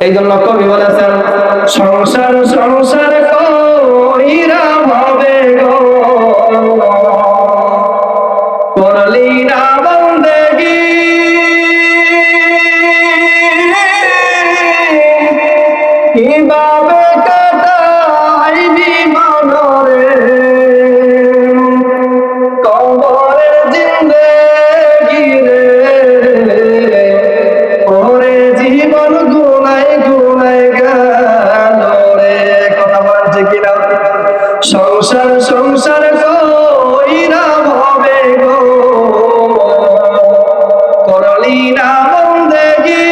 এই জন্য কবি বলেছেন, সংসার সংসার কইরা ভাবে গো, করলি না বন্দেগি, কিভাবে কাটাইবি মনরে, কবরের জিন্দেগি রে, ওরে জীবন গুনাই গুনাই গেল রে। কথা বলেন ঠিক কিনা? সংসার সংসার কইরা ভাবে গো, করলি না বন্দেগি,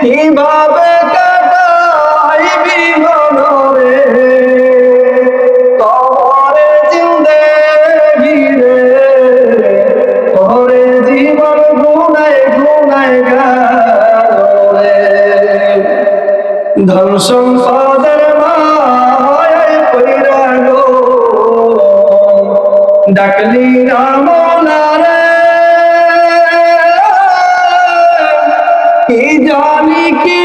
কিভাবে কাটাইবি মনরে, কবরে জিন্দেগি রে, ওরে জীবন গুনাই গুনাই গেল রে। ধন সম্পদের মায়ায় পইরা গো, ডাকলি রাম নারে, কি জানি কি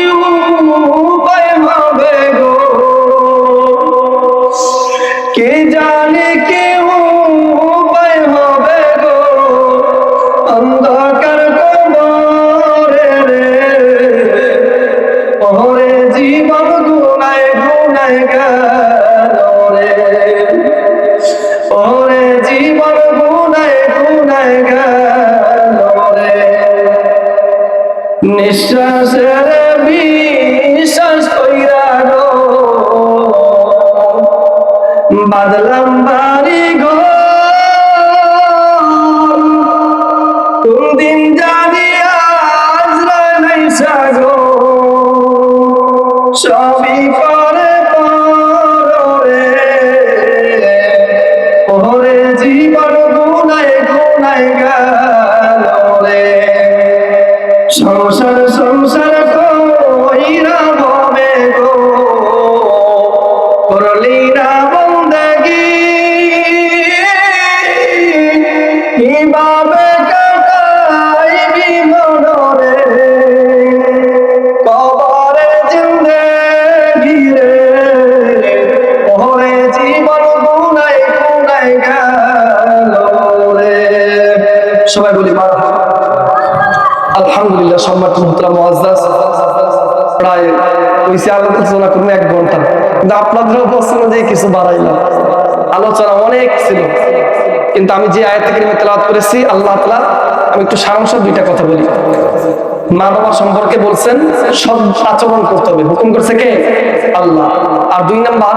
উপায় হবে গো, কি জানি কি উপায় হবে গো, অন্ধকার কবরে রে, ওরে জীবন গুনাই গুনাই গেল রে, ওরে জীবন গুনাই গুনাই গেল রে। নিঃশ্বাসের বিশ্বাস কইরা গো, বাদলাম বাড়ি গো, কোন দিন জানি আজ নাইসা গো, সবই করে পরে, ওরে জীবন গুনাই গুনাই গেল রে। সংসার সংসার কইরা ভাবে গো, করলি না বন্দেগি, কিভাবে কাটাইবি মনরে, কবরের জিন্দেগি রে, ওরে জীবন গুনাই গুনাই গেল রে। সবাই বলি মারহাবা। আলহামদুলিল্লাহ। সম্মানিত মুহতারাম মুআজ্জাজ, প্রায় হইছে আলোচনা করবো 1 ঘন্টা, কিন্তু আপনাদের অবস্থা অনুযায়ী কিছু বাড়াইলাম। আলোচনা অনেক ছিল, কিন্তু আমি যে আয়াত কারিমা তেলাওয়াত করেছি আল্লাহ তাআলা, আমি একটু সারাংশ 2টা কথা বলি। মা বাবা সম্পর্কে বলছেন সৎ আচরণ করতে হবে, হুকুম করছে কে? আল্লাহ। আর 2 নাম্বার,